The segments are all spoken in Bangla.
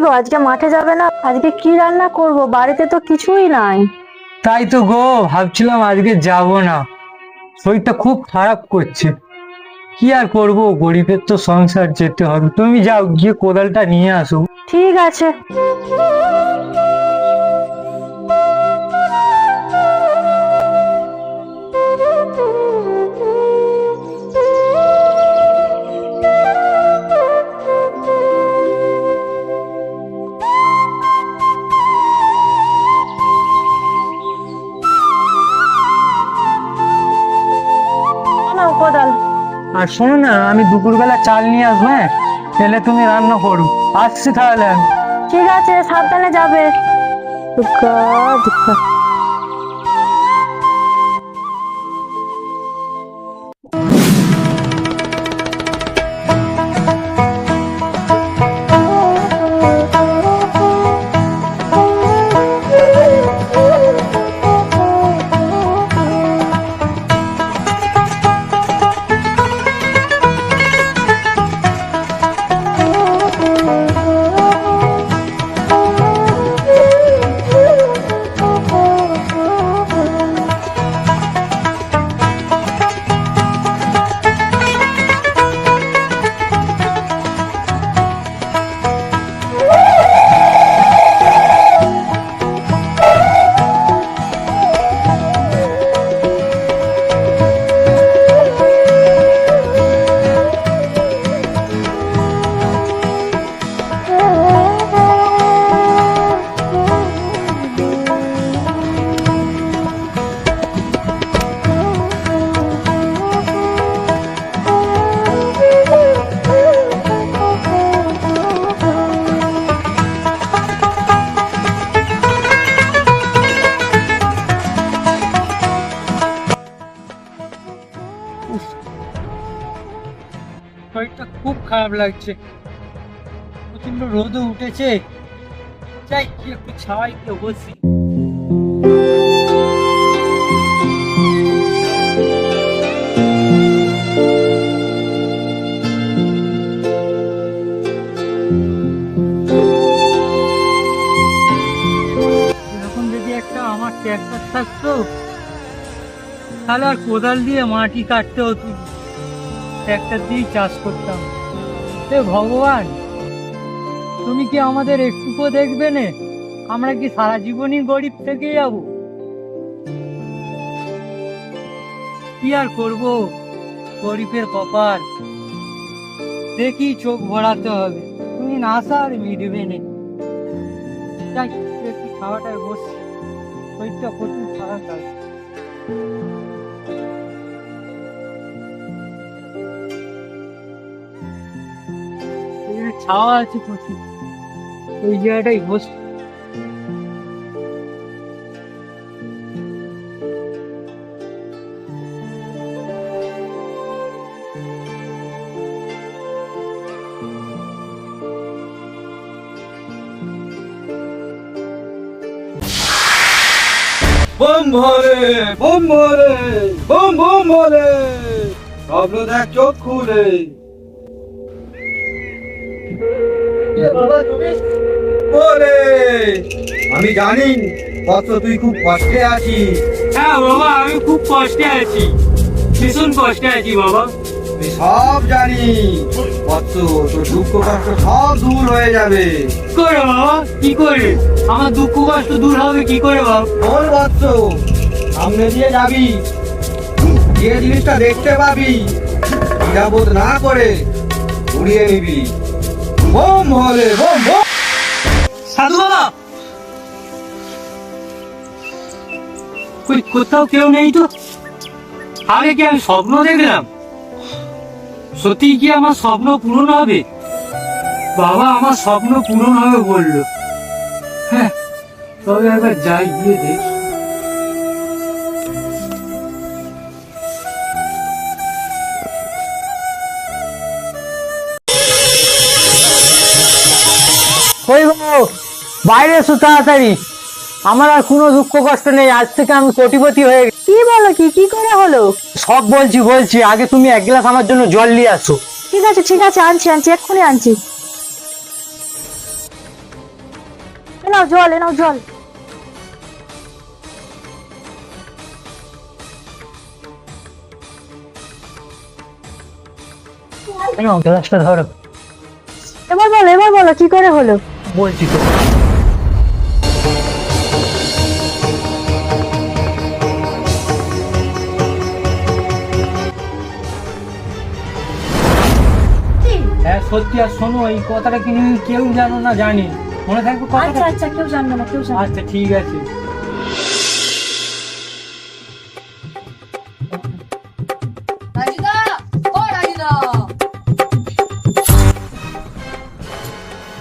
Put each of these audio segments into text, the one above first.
গো, আজকে মাঠে যাবে না? আজকে কি রান্না করব, বাড়িতে তো কিছুই নাই। তাই তো গো, ভাবছিলাম আজকে যাব না, শরীরটা খুব খারাপ করছে। কি আর করব, গরিবের তো সংসার, যেতে হবে। তুমি যাও, গিয়ে কোদালটা নিয়ে আসো। ঠিক আছে। নাও কোদাল। আর শোনো না, আমি দুপুরবেলা চাল নিয়ে আসবো, হ্যাঁ? এলে তুমি রান্না করো। আসছি তাহলে আমি। ঠিক আছে, সাবধানে যাবে। দুঃখা দুঃখা। শরীরটা খুব খারাপ লাগছে, প্রচন্ড রোদও উঠেছে। যাই, কি একটু ছাওয়ায় গিয়ে বসি। এরকম যদি একটা আমার ট্র্যাক্টর থাকতো, তাহলে আর কোদাল দিয়ে মাটি কাটতে হতো, ট্র্যাক্টর দিয়েই চাষ করতাম। হে ভগবান, তুমি কি আমাদের একটুকু দেখবে না? আমরা কি সারা জীবনই গরিব থেকে যাব? কি আর করব, গরিবের কপাল, দেখি চোখ ভরাতে হবে। তুমি না স্যার মিটবে না। যাই, একটু খাওয়াটায় বসছি, শরীরটা প্রচুর খারাপ লাগে। ছাওয়া আছে প্রচুর, ওই জায়গাটাই বসছি। বোম ভরে বোম ভরে বোম বোম ভরে, স্বপ্ন দেখ চোখ খুলে। ওরে, আমি জানি কত তুই খুব কষ্টে আছিস। হ্যাঁ বাবা, আমি খুব কষ্টে আছি, ভীষণ কষ্টে আছি বাবা। তুই সব জানি কত, তোর দুঃখ কষ্ট সব দূর হয়ে যাবে। কি করে বাবা, কি করে আমার দুঃখ কষ্ট দূর হবে? কি করে বাবা? বল বৎস, সামনে দিয়ে যাবি, যে জিনিসটা দেখতে পাবি, দ্বিধাবোধ না করে উড়িয়ে নিবি। বোম ভরে বোম বোম। সাধু বাবা, কোথাও কেউ নেই তো? আগে কি আমি স্বপ্ন দেখলাম? সত্যি কি আমার স্বপ্ন পূরণ হবে? বাবা আমার স্বপ্ন পূরণ হবে বললো। হ্যাঁ, তবে একবার যাই, গিয়ে দেখি। ওই বাবু, বাইরে এসো তাড়াতাড়ি। আমার আর কোনো দুঃখ কষ্ট নেই, আজ থেকে আমি কোটিপতি হয়ে গেছি। কি বলো, কি কি করে হলো? সব বলছি বলছি, আগে তুমি এক গ্লাস আমার জন্য জল নিয়ে আসো। ঠিক আছে ঠিক আছে, আনছি আনছি, এক্ষুনি আনছি। নাও জল, এ নাও জল। গ্লাসটা ধরো। এবার বলো কি করে হলো? বলছি তো। হ্যাঁ সত্যি, আর শোনো এই কথাটা কিন্তু কেউ জানো না, জানি মনে থাকবে আচ্ছা কথাটা। আচ্ছা, কেউ জানবে না, কেউ জানবে না। আচ্ছা ঠিক আছে।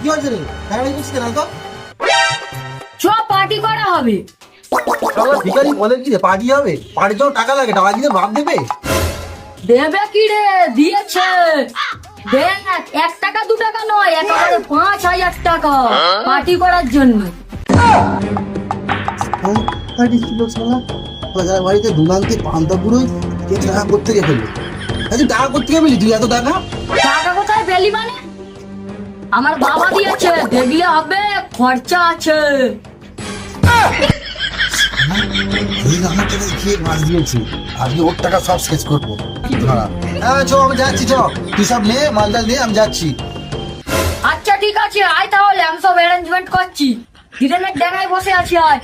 কি হয়েছে রে? তাড়াতাড়ি করছিস কেন তো? চ পার্টি করা হবে। শালা ভিখারি বলে কি পার্টি হবে? পার্টির জন্য টাকা লাগে, টাকা দিতে বাদ দেবে? দেবে কি রে? দিয়েছে। দেখ 1 টাকা 2 টাকা নয়, একেবারে 5,000 টাকা পার্টি করার জন্য। পার্টি ছিল শালা। বাজার বাড়িতে দুলান্তি পান্তা পুরোই কে টাকা করতে গিয়ে ফেললো। আচ্ছা টাকা করতে গিয়ে পেলি তুই এত টাকা? টাকা কোথায় পেলি মানে? আমার বাবা দিয়েছে, দেখলে হবে, খরচা আছে। আমার টাকা খেয়ে মাছ দিয়েছি, আজকে ওর টাকা সব শেষ করবো। হ্যাঁ চ আমি যাচ্ছি, চ তুই সব নে মালদাল নিয়ে আমি যাচ্ছি। আচ্ছা ঠিক আছে, আয় তাহলে, আমি সব অ্যারেঞ্জমেন্ট করছি। হিরেনের ডেঙ্গায় বসে আছি, আয়।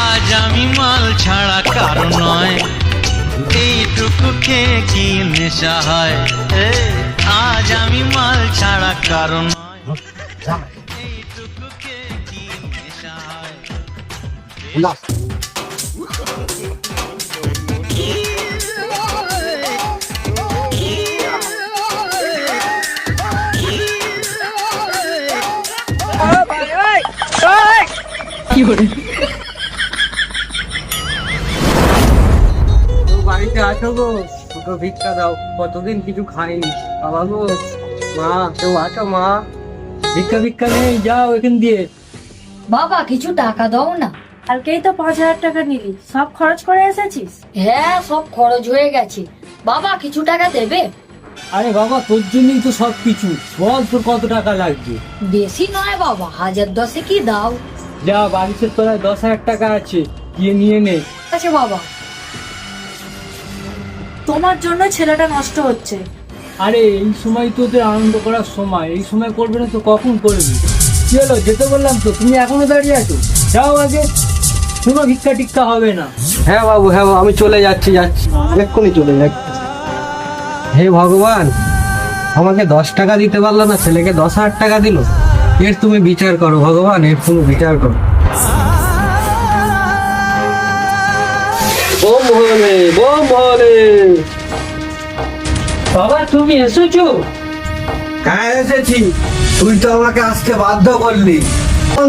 আজ আমি মাল ছাড়া কারো নয়, এইটুকু খেয়ে কি নেশা হয়। আজ আমি মাল ছাড়া কারো নয়, এইটুকু খেয়ে কি নেশা হয়। তো বাড়িতে আছো গো? দুটো ভিক্ষা দাও, কতদিন কিছু খাইনি। বাবা গো, মা কেউ আছো? মা ভিক্ষা ভিক্ষা নেই, যাও এখান দিয়ে। বাবা কিছু টাকা দাও না। কালকেই তো 5,000 টাকা নিলি, সব খরচ করে এসেছিস? হ্যাঁ সব খরচ হয়ে গেছে। বাবা কিছু টাকা দেবে? আরে বাবা তোর জন্যই তো সব কিছু, বল তোর কত টাকা লাগবে? বেশি নয় বাবা, 1,010 কি দাও। যা বাড়িতে তোরা 10,000 টাকা আছে, গিয়ে নিয়ে নে। আচ্ছা বাবা। তোমার জন্য ছেলেটা নষ্ট হচ্ছে। আরে এই সময় তোদের আনন্দ করার সময়, এই সময় করবে না তো কখন করবি? কি হলো, যেতে বললাম তো, তুমি এখনো দাঁড়িয়ে আছো? যাও আগে, কোনো ভিক্ষা টিক্ষা হবে না। হ্যাঁ বাবু, হ্যাঁ বাবু, আমি চলে যাচ্ছি এক্ষুনি চলে যাচ্ছি। হে ভগবান, আমাকে 10 টাকা দিতে পারলো না, ছেলেকে 10,000 টাকা দিল। এর তুমি বিচার করো ভগবান, এর তুমি বিচার করো। বোম ভোলে, বোম ভোলে। বাবা তুমি এসেছো? হ্যাঁ এসেছি, তুই তো আমাকে আসতে বাধ্য করলি।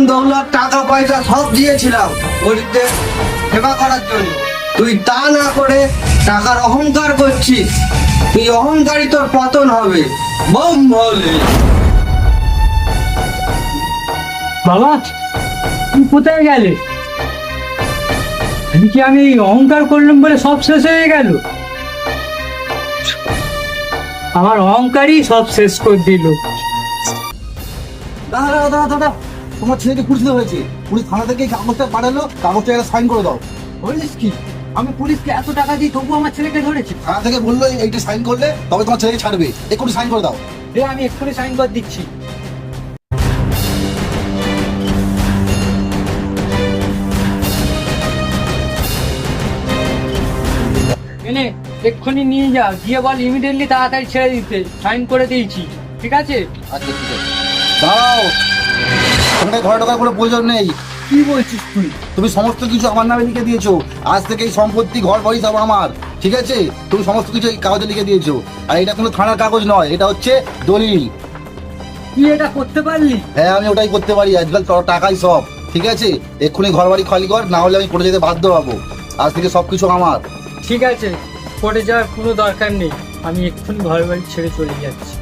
দৌলত টাকা পয়সা সব দিয়েছিলাম গরিবদের সেবা করার জন্য, তুই তা না করে টাকার অহংকার করছিস। তুই অহংকারী, তোর পতন হবে। বোম ভোলে। বাবা তুমি কোথায় গেলে? কি আমি অহংকার করলাম বলে সব শেষ হয়ে গেল? আমার অহংকারই সব শেষ করে দিল। দাদা দাদা দাদা, তোমার ছেলেকে পুলিশে হয়েছে, পুলিশ থানা থেকে কাগজটা পাঠালো, কাগজটা একটা সাইন করে দাও। বলিস কি, আমি পুলিশকে এত টাকা দিই তবু আমার ছেলেকে ধরেছে? থানা থেকে বললো এইটা সাইন করলে তবে তোমার ছেলেকে ছাড়বে, একটু সাইন করে দাও। আমি এক্ষুনি সাইন করে দিচ্ছি। এনে এক্ষুনি নিয়ে যা, গিয়ে বল ইমিডিয়েটলি তাড়াতাড়ি ছেড়ে দিতে, সাইন করে দিয়েছি। ঠিক আছে? আচ্ছা ঠিক আছে, দাঁড়াও, ওখানে ঘরে ঢোকার কোনো প্রয়োজন নেই। কি বলছিস তুই? তুমি সমস্ত কিছু আমার নামে লিখে দিয়েছো, আজ থেকে এই সম্পত্তি ঘর বাড়ি সব আমার। ঠিক আছে, তুমি সমস্ত কিছু এই কাগজে লিখে দিয়েছো, আর এটা কোনো থানার কাগজ নয়, এটা হচ্ছে দলিল। তুই এটা করতে পারলি? হ্যাঁ আমি ওটাই করতে পারি, আজকাল তোর টাকাই সব। ঠিক আছে, এক্ষুনি ঘর বাড়ি খালি কর, না হলে আমি কোর্টে যেতে বাধ্য হবো। আজ থেকে সবকিছু আমার। ঠিক আছে, কোর্টে যাওয়ার কোনো দরকার নেই, আমি এক্ষুনি ঘর বাড়ি ছেড়ে চলে যাচ্ছি।